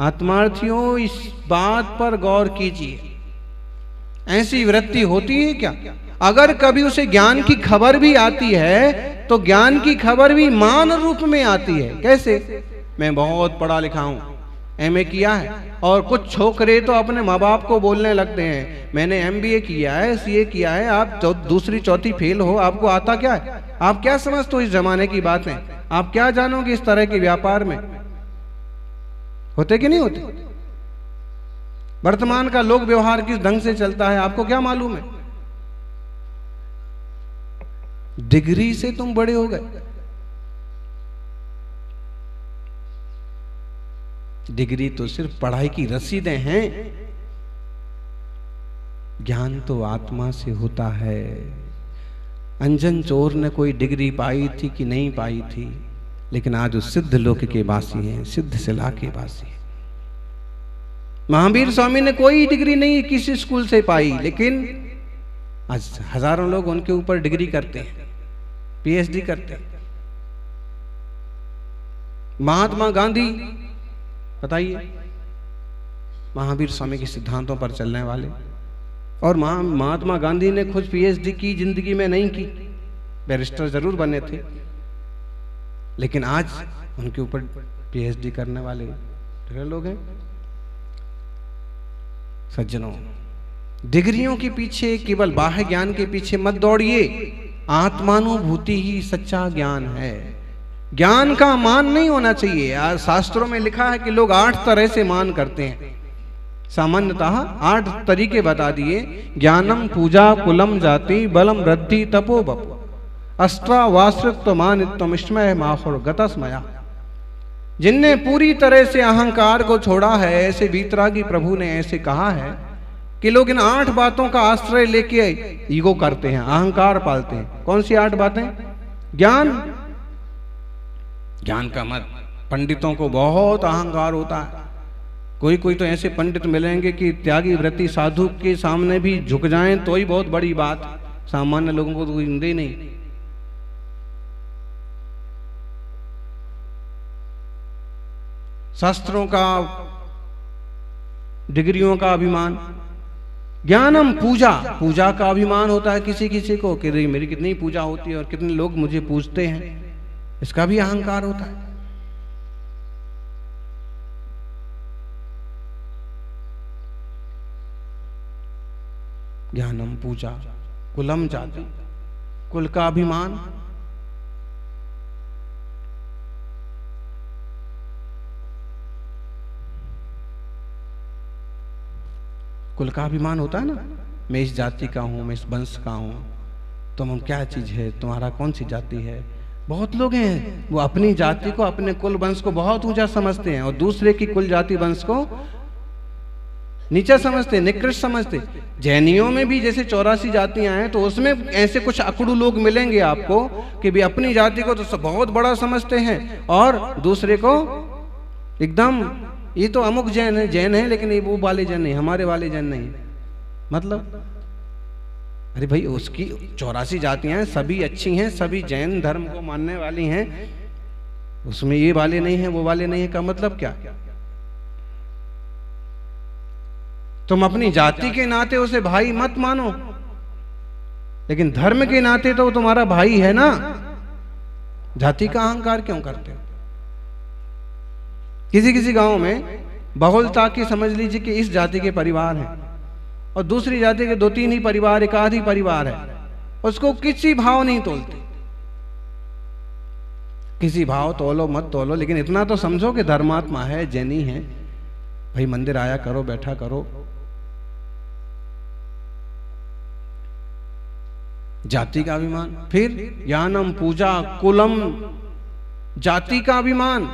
आत्मार्थियों, इस बात पर गौर कीजिए, ऐसी वृत्ति होती है क्या? अगर कभी उसे ज्ञान की खबर भी आती है तो ज्ञान की खबर भी मान रूप में आती है। कैसे? मैं बहुत पढ़ा लिखा हूं, एमए किया है, और कुछ छोकरे तो अपने माँ बाप को बोलने लगते हैं मैंने एमबीए किया है, सीए किया है, आप दूसरी चौथी फेल हो, आपको आता क्या है? आप क्या समझते हो इस जमाने की बातें? आप क्या जानोगे इस तरह के व्यापार में? होते कि नहीं होते? वर्तमान का लोक व्यवहार किस ढंग से चलता है आपको क्या मालूम है? डिग्री से तुम बड़े हो गए। डिग्री तो सिर्फ पढ़ाई की रसीदें हैं, ज्ञान तो आत्मा से होता है। अंजन चोर ने कोई डिग्री पाई थी कि नहीं पाई थी, लेकिन आज वो सिद्ध लोक के वासी हैं, सिद्ध शिला के वासी हैं। महावीर स्वामी ने कोई डिग्री नहीं किसी स्कूल से पाई, लेकिन आज हजारों लोग उनके ऊपर डिग्री करते हैं, पीएचडी करते हैं। महात्मा गांधी, बताइए, महावीर स्वामी के सिद्धांतों पर चलने वाले, और महात्मा गांधी ने खुद पीएचडी की जिंदगी में नहीं की, बैरिस्टर जरूर बने थे, लेकिन आज उनके ऊपर पीएचडी करने वाले ढेर लोग हैं। सज्जनों, डिग्रियों के पीछे, केवल बाह्य ज्ञान के पीछे मत दौड़िए। आत्मानुभूति ही सच्चा ज्ञान है। ज्ञान का मान नहीं होना चाहिए। शास्त्रों में लिखा है कि लोग 8 तरह से मान करते हैं। सामान्यतः 8 तरीके बता दिए। ज्ञानम पूजा कुलम जाति बलम वृद्धि तपो बपो अस्त्रावाश्रित्व मानित्व स्मय माहुर गतस्मया। जिनने पूरी तरह से अहंकार को छोड़ा है, ऐसे वीतरागी प्रभु ने ऐसे कहा है कि लोग इन 8 बातों का आश्रय लेके ईगो करते हैं, अहंकार पालते हैं। कौन सी 8 बातें? ज्ञान, ज्ञान का मत। पंडितों को बहुत अहंकार होता है। कोई कोई तो ऐसे पंडित मिलेंगे कि त्यागी व्रती साधु के सामने भी झुक जाएं तो ही बहुत बड़ी बात, सामान्य लोगों को तो हिंदे नहीं। शास्त्रों का, डिग्रियों का अभिमान। ज्ञानम पूजा, पूजा का अभिमान होता है किसी किसी को कि मेरी कितनी पूजा होती है और कितने लोग मुझे पूजते हैं, इसका भी अहंकार होता है। ज्ञानम पूजा कुलम जाति, कुल का अभिमान। कुल का अभिमान होता है ना, मैं इस जाति का हूं, मैं इस वंश का हूं, तुम क्या चीज है, तुम्हारा कौन सी जाति है। बहुत लोग हैं वो अपनी जाति को, अपने कुल वंश को बहुत ऊंचा समझते हैं और दूसरे की कुल जाति वंश को नीचा समझते, निकृष्ट समझते। जैनियों में भी जैसे 84 जातियां हैं, तो उसमें ऐसे कुछ अकड़ू लोग मिलेंगे आपको कि भी अपनी जाति को तो बहुत बड़ा समझते हैं और दूसरे को एकदम, ये तो अमुक जैन है लेकिन ये वो वाले जैन नहीं, हमारे वाले जैन नहीं। मतलब अरे भाई, उसकी 84 जातियां हैं, सभी अच्छी हैं, सभी जैन धर्म को मानने वाली हैं, उसमें ये वाले नहीं है वो वाले नहीं है का मतलब क्या? तुम अपनी जाति के नाते उसे भाई मत मानो, लेकिन धर्म के नाते तो वो तुम्हारा भाई है ना। जाति का अहंकार क्यों करते हो? किसी किसी गांव में बहुलता की समझ लीजिए कि इस जाति के परिवार हैं और दूसरी जाति के 2-3 ही परिवार, एक आध ही परिवार है, उसको किसी भाव नहीं तोलते। किसी भाव तोलो मत तोलो, लेकिन इतना तो समझो कि धर्मात्मा है, जैनी है, भाई मंदिर आया करो, बैठा करो। जाति का अभिमान। फिर ज्ञानम पूजा कुलम, जाति का अभिमान।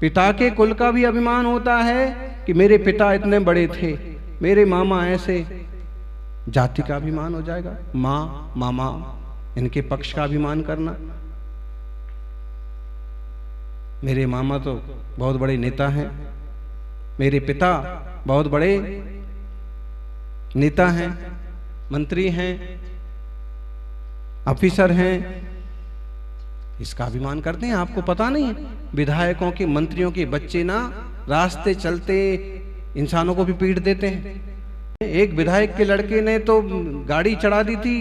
पिता के कुल का भी अभिमान होता है कि मेरे पिता इतने बड़े थे, मेरे मामा ऐसे, जाति का अभिमान हो जाएगा। माँ मामा इनके पक्ष का अभिमान करना, मेरे मामा तो बहुत बड़े नेता हैं, मेरे पिता बहुत बड़े नेता हैं, मंत्री हैं, ऑफिसर हैं, इसका अभिमान करते हैं। आपको पता नहीं है, विधायकों के, मंत्रियों के बच्चे ना रास्ते चलते इंसानों को भी पीट देते हैं। एक विधायक के लड़के ने तो गाड़ी चढ़ा दी थी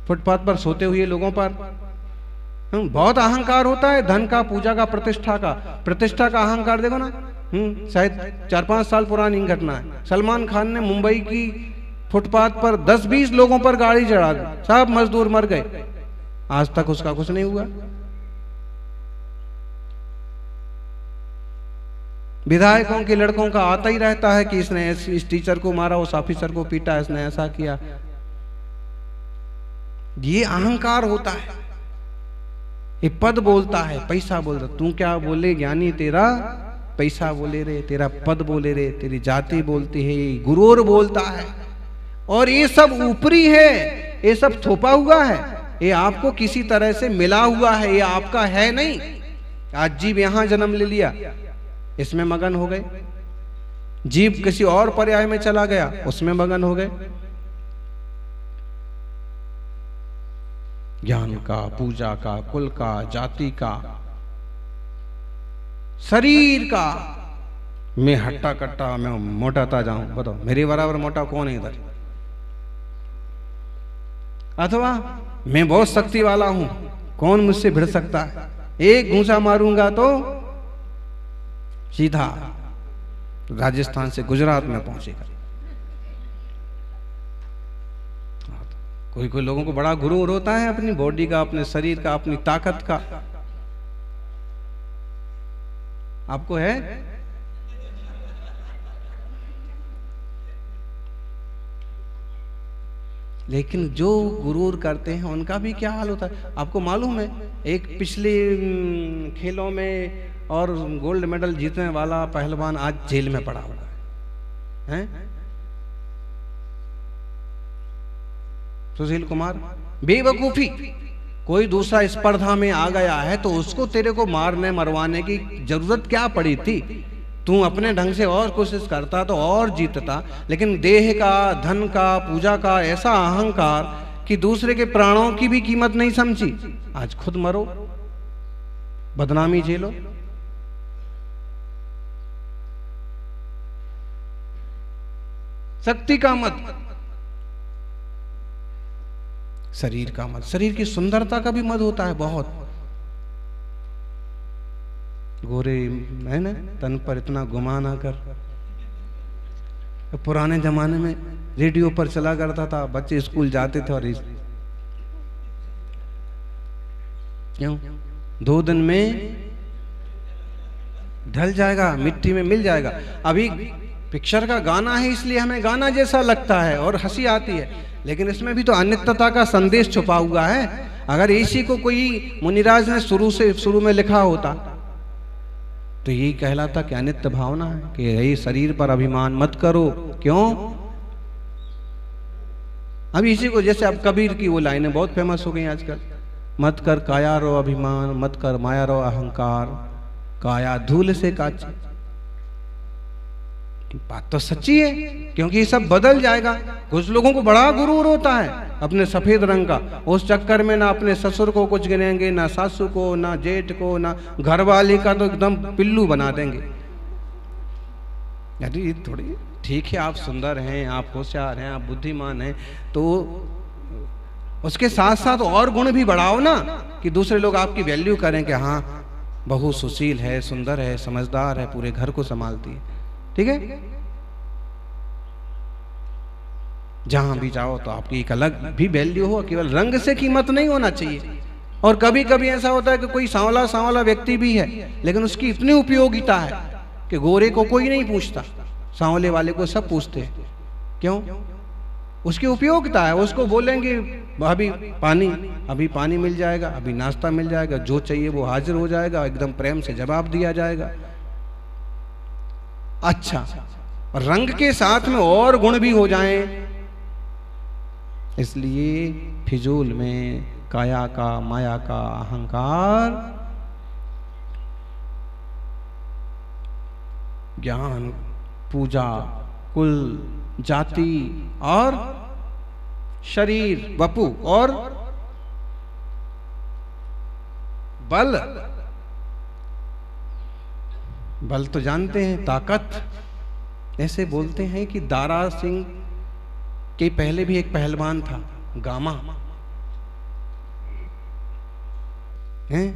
फुटपाथ पर सोते हुए लोगों पर। बहुत अहंकार होता है, धन का, पूजा का, प्रतिष्ठा का अहंकार। देखो ना, शायद 4-5 साल पुरानी घटना है। सलमान खान ने मुंबई की फुटपाथ पर 10-20 लोगों पर गाड़ी चढ़ा दी, सब मजदूर मर गए, आज तक उसका कुछ नहीं हुआ। विधायकों के लड़कों का आता ही रहता है कि इसने इस टीचर को मारा, उस ऑफिसर को पीटा, इसने ऐसा किया। ये अहंकार होता है, ये पद बोलता है, पैसा बोलता। तू क्या बोले ज्ञानी, तेरा पैसा बोले रे, तेरा पद बोले रे, तेरी जाति बोलती है, गुरूर बोलता है। और ये सब ऊपरी है, ये सब थोपा हुआ है, ये आपको किसी तरह से मिला हुआ है, ये आपका है नहीं। आज जीव यहां जन्म ले लिया, इसमें मगन हो गए। जीव किसी और पर्याय में चला गया, उसमें मगन हो गए। ज्ञान का, पूजा का, कुल का, जाति का, शरीर का। मैं हट्टा कट्टा, मैं मोटाता जाऊं, बताओ मेरे बराबर मोटा कौन है इधर? अथवा मैं बहुत शक्ति वाला हूं, कौन मुझसे भिड़ सकता है? एक घूंसा मारूंगा तो सीधा राजस्थान से गुजरात में पहुंचेगा। कोई कोई लोगों को बड़ा गुरूर होता है अपनी बॉडी का, अपने शरीर का, अपनी ताकत का। आपको है? लेकिन जो गुरूर करते हैं उनका भी क्या हाल होता है आपको मालूम है? एक पिछले खेलों में और गोल्ड मेडल जीतने वाला पहलवान आज जेल में पड़ा हुआ है, सुशील कुमार। बेवकूफी, कोई दूसरा स्पर्धा में आ गया है तो उसको तेरे को मारने मरवाने की जरूरत क्या पड़ी थी? तू अपने ढंग से और कोशिश करता तो और जीतता। लेकिन देह का, धन का, पूजा का ऐसा अहंकार कि दूसरे के प्राणों की भी कीमत नहीं समझी। आज खुद मरो, बदनामी झेलो। शक्ति का मत, शरीर का मत। शरीर की सुंदरता का भी मत होता है बहुत। गोरे है ना, तन पर इतना गुमा ना कर। पुराने जमाने में रेडियो पर चला करता था, बच्चे स्कूल जाते थे और क्यों 2 दिन में ढल जाएगा, मिट्टी में मिल जाएगा। अभी पिक्चर का गाना है इसलिए हमें गाना जैसा लगता है और हंसी आती है, लेकिन इसमें भी तो अनित्यता का संदेश छुपा हुआ है। अगर इसी को कोई मुनिराज ने शुरू में लिखा होता तो यही कहलाता कि अनित्य भावना है, कि यही शरीर पर अभिमान मत करो। क्यों? अब इसी को, जैसे अब कबीर की वो लाइनें बहुत फेमस हो गई आजकल, मत कर काया रो अभिमान, मत कर माया रो अहंकार, काया धूल से काची। बात तो सच्ची है, क्योंकि ये सब बदल जाएगा। कुछ लोगों को बड़ा गुरूर होता है अपने सफेद रंग का, उस चक्कर में ना अपने ससुर को कुछ गिनेंगे, ना सासू को, ना जेठ को, ना घरवाली का, तो एकदम पिल्लू बना देंगे। यदि थोड़ी ठीक है, आप सुंदर हैं, आप होशियार हैं, आप बुद्धिमान हैं, तो उसके साथ साथ और गुण भी बढ़ाओ ना, कि दूसरे लोग आपकी वैल्यू करें कि हाँ बहू सुशील है, सुंदर है, समझदार है, पूरे घर को संभालती है। ठीक है, जहां भी जाओ तो आपकी एक अलग भी वैल्यू हो, केवल रंग से कीमत नहीं होना चाहिए। और कभी कभी ऐसा होता है कि कोई सांवला व्यक्ति भी है, लेकिन उसकी इतनी उपयोगिता है कि गोरे को कोई नहीं पूछता, सांवले वाले को सब पूछते हैं। क्यों? उसकी उपयोगिता है। उसको बोलेंगे अभी पानी मिल जाएगा, अभी नाश्ता मिल जाएगा, जो चाहिए वो हाजिर हो जाएगा, एकदम प्रेम से जवाब दिया जाएगा। अच्छा, रंग के साथ में और गुण भी हो जाएं, इसलिए फिजूल में काया का, माया का अहंकार, ज्ञान, पूजा, कुल, जाति और शरीर वपु और बल। बल तो जानते हैं, ताकत। ऐसे बोलते हैं कि दारा सिंह के पहले भी एक पहलवान था, गामा हैं?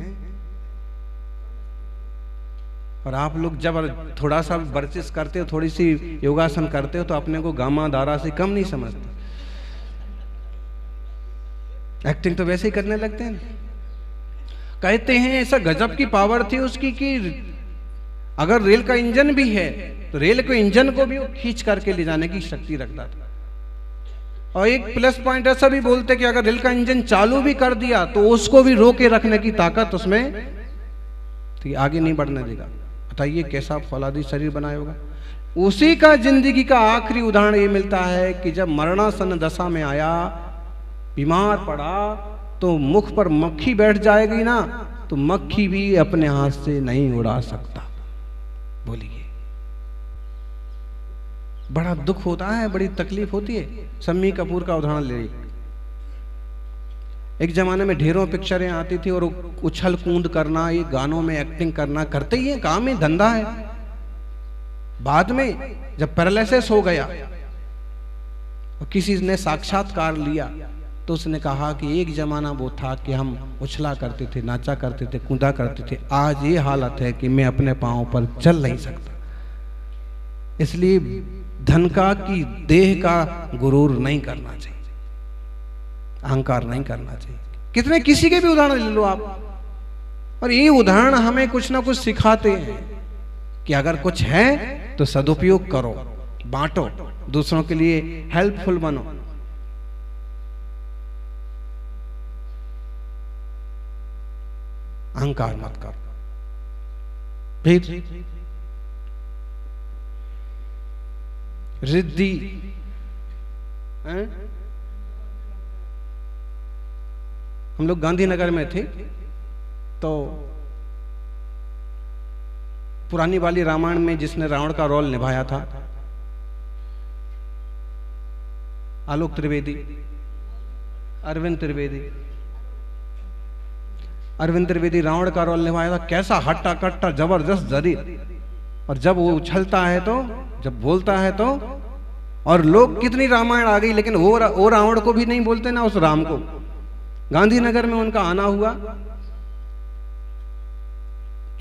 और आप लोग जब थोड़ा सा वर्जिश करते हो, थोड़ी सी योगासन करते हो, तो अपने को गामा दारा से कम नहीं समझते। एक्टिंग तो वैसे ही करने लगते हैं। कहते हैं ऐसा गजब की पावर थी उसकी कि अगर रेल का इंजन भी है तो रेल के इंजन को भी वो खींच करके ले जाने की शक्ति रखता था। और एक प्लस पॉइंट ऐसा भी बोलते कि अगर रेल का इंजन चालू भी कर दिया तो उसको भी रोके रखने की ताकत उसमें थी, आगे नहीं बढ़ने देगा। बताइए कैसा फौलादी शरीर बनाया होगा। उसी का जिंदगी का आखिरी उदाहरण ये मिलता है कि जब मरणासन दशा में आया, बीमार पड़ा, तो मुख पर मक्खी बैठ जाएगी ना, तो मक्खी भी अपने हाथ से नहीं उड़ा सकता। बोलिए, बड़ा दुख होता है, बड़ी तकलीफ होती है। शम्मी कपूर का उदाहरण ले। एक जमाने में ढेरों पिक्चरें आती थी और उछल कूद करना, ये गानों में एक्टिंग करना करते ही है, काम ही धंधा है। बाद में जब पैरालिसिस हो गया और किसी ने साक्षात्कार लिया तो उसने कहा कि एक जमाना वो था कि हम उछला करते थे, नाचा करते थे, कूदा करते थे। आज ये हालत है कि मैं अपने पांव पर चल नहीं सकता। इसलिए धन का की देह का गुरूर नहीं करना चाहिए, अहंकार नहीं करना चाहिए। कितने किसी के भी उदाहरण ले लो आप, और ये उदाहरण हमें कुछ ना कुछ सिखाते हैं कि अगर कुछ है तो सदुपयोग करो, बांटो, दूसरों के लिए हेल्पफुल बनो। अहंकार मत करो। फिर रिद्धि, हम लोग गांधीनगर में थे तो पुरानी वाली रामायण में जिसने रावण का रोल निभाया था, आलोक त्रिवेदी, अरविंद त्रिवेदी। अरविंद त्रिवेदी रावण का रोल निभाया था। कैसा हट्टा कट्टा जबरदस्त जरीर, और जब वो उछलता है तो, जब बोलता है तो, और लोग कितनी रामायण आ गई लेकिन वो रावण को भी नहीं बोलते ना उस राम को। गांधीनगर में उनका आना हुआ,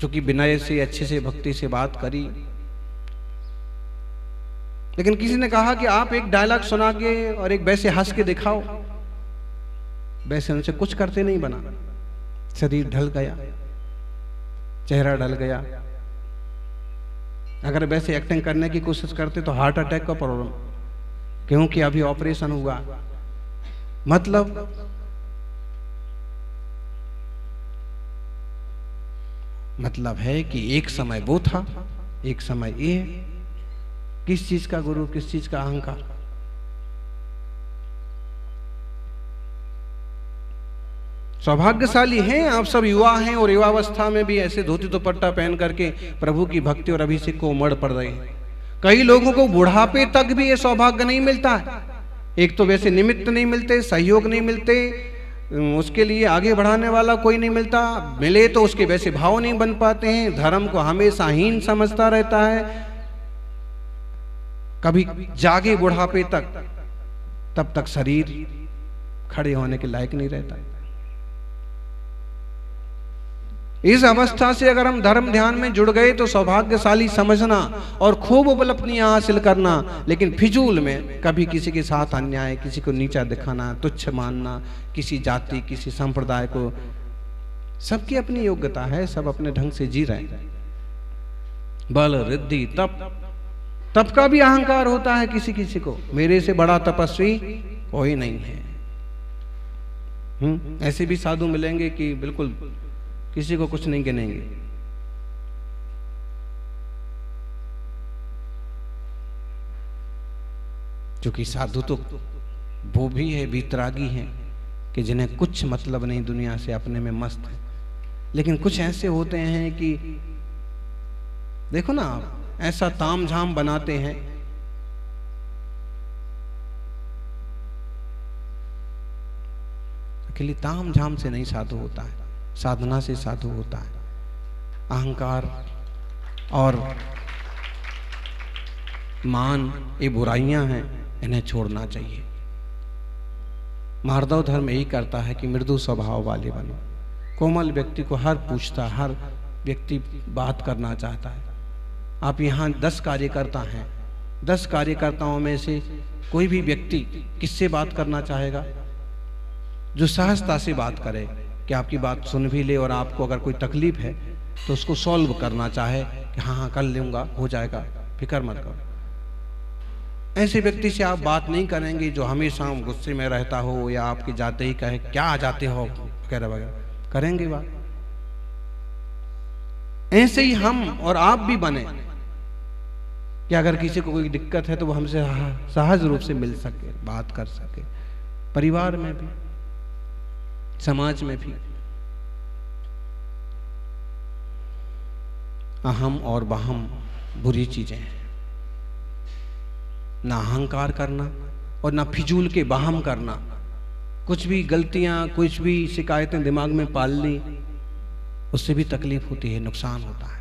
चूंकि विनय से अच्छे से भक्ति से बात करी, लेकिन किसी ने कहा कि आप एक डायलॉग सुना के और एक वैसे हंस के दिखाओ। वैसे उनसे कुछ करते नहीं बना। शरीर ढल गया, चेहरा ढल गया। अगर वैसे एक्टिंग करने की कोशिश करते तो हार्ट अटैक का प्रॉब्लम, क्योंकि अभी ऑपरेशन हुआ। मतलब है कि एक समय वो था, एक समय ये है। किस चीज का गुरु, किस चीज का अहंकार। सौभाग्यशाली हैं आप सब, युवा हैं और युवावस्था में भी ऐसे धोती दुपट्टा पहन करके प्रभु की भक्ति और अभिषेक को उमड़ पड़ रहे हैं। कई लोगों को बुढ़ापे तक भी ये सौभाग्य नहीं मिलता है। एक तो वैसे निमित्त नहीं मिलते, सहयोग नहीं मिलते, उसके लिए आगे बढ़ाने वाला कोई नहीं मिलता, मिले तो उसके वैसे भाव नहीं बन पाते हैं, धर्म को हमेशा हीन समझता रहता है। कभी जागे बुढ़ापे तक, तब तक शरीर खड़े होने के लायक नहीं रहता। इस अवस्था से अगर हम धर्म ध्यान में जुड़ गए तो सौभाग्यशाली समझना और खूब उपलब्धियां हासिल करना, लेकिन फिजूल में कभी किसी के साथ अन्याय, किसी को नीचा दिखाना, तुच्छ मानना, किसी जाति, किसी संप्रदाय को, सबकी अपनी योग्यता है, सब अपने ढंग से जी रहे हैं। बल, रिद्धि, तप का भी अहंकार होता है किसी किसी को, मेरे से बड़ा तपस्वी कोई नहीं है। ऐसे भी साधु मिलेंगे कि बिल्कुल किसी को कुछ नहीं गिनेंगे। क्योंकि साधु तो वो भी है, वीतरागी हैं कि जिन्हें कुछ मतलब नहीं दुनिया से, अपने में मस्त है। लेकिन कुछ ऐसे होते हैं कि देखो ना, आप ऐसा तामझाम बनाते हैं इसके लिए ताम झाम से नहीं साधु होता है, साधना से साधु होता है। अहंकार और मान ये बुराइयां हैं, इन्हें छोड़ना चाहिए। मार्दव धर्म यही करता है कि मृदु स्वभाव वाले बनो। कोमल व्यक्ति को हर पूछता, हर व्यक्ति बात करना चाहता है। आप यहाँ 10 कार्यकर्ता हैं, 10 कार्यकर्ताओं में से कोई भी व्यक्ति किससे बात करना चाहेगा? जो सहजता से बात करे, कि आपकी बात सुन भी ले और आपको अगर कोई तकलीफ है तो उसको सॉल्व करना चाहे कि हाँ कर लूँगा, हो जाएगा, फिक्र मत करो। ऐसे व्यक्ति से आप बात नहीं करेंगे जो हमेशा गुस्से में रहता हो या आपके जाते ही कहे क्या आ जाते हो वगैरह वगैरह, करेंगे बात? ऐसे ही हम और आप भी बने कि अगर किसी को कोई दिक्कत है तो वो हमसे सहज रूप से मिल सके, बात कर सके। परिवार में भी, समाज में भी। अहम और बहम बुरी चीजें हैं। ना अहंकार करना और ना फिजूल के बहम करना। कुछ भी गलतियां, कुछ भी शिकायतें दिमाग में पाल ली, उससे भी तकलीफ होती है, नुकसान होता है।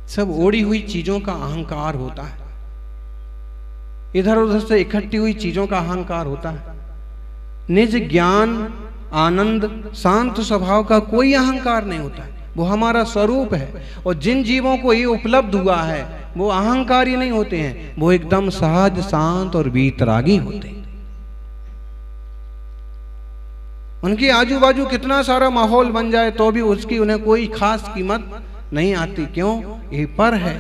सब ओढ़ी हुई चीजों का अहंकार होता है, इधर उधर से इकट्ठी हुई चीजों का अहंकार होता है। निज ज्ञान, आनंद, शांत स्वभाव का कोई अहंकार नहीं होता है, वो हमारा स्वरूप है। और जिन जीवों को ये उपलब्ध हुआ है वो अहंकारी नहीं होते हैं, वो एकदम सहज, शांत और वीतरागी होते हैं। उनके आजू बाजू कितना सारा माहौल बन जाए तो भी उसकी उन्हें कोई खास कीमत नहीं आती। क्यों? ये पर है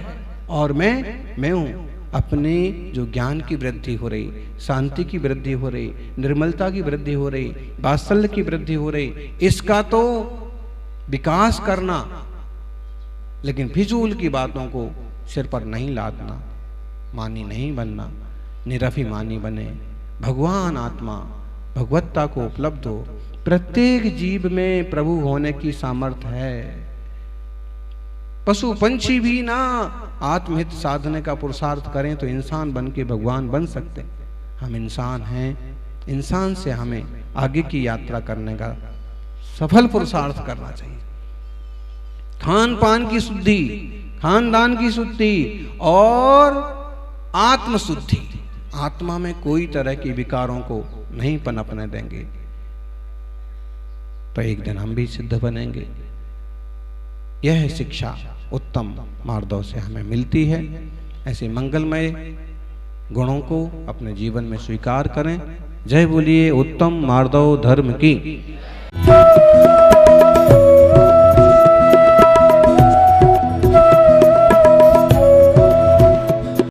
और मैं हूं। अपने जो ज्ञान की वृद्धि हो रही, शांति की वृद्धि हो रही, निर्मलता की वृद्धि हो रही, वात्सल्य की वृद्धि हो रही, इसका तो विकास करना, लेकिन फिजूल की बातों को सिर पर नहीं लादना, मानी नहीं बनना, निरभिमानी बने। भगवान आत्मा भगवत्ता को उपलब्ध हो। प्रत्येक जीव में प्रभु होने की सामर्थ्य है। पशु पंछी भी ना आत्महित साधने का पुरुषार्थ करें तो इंसान बन के भगवान बन सकते। हम इंसान हैं, इंसान से हमें आगे की यात्रा करने का सफल पुरुषार्थ करना चाहिए। खान पान की शुद्धि, खानदान की शुद्धि और आत्म शुद्धि। आत्मा में कोई तरह के विकारों को नहीं पनपने देंगे तो एक दिन हम भी सिद्ध बनेंगे। यह शिक्षा उत्तम मार्दव से हमें मिलती है। ऐसे मंगलमय गुणों को अपने जीवन में स्वीकार करें। जय बोलिए उत्तम मार्दव धर्म की।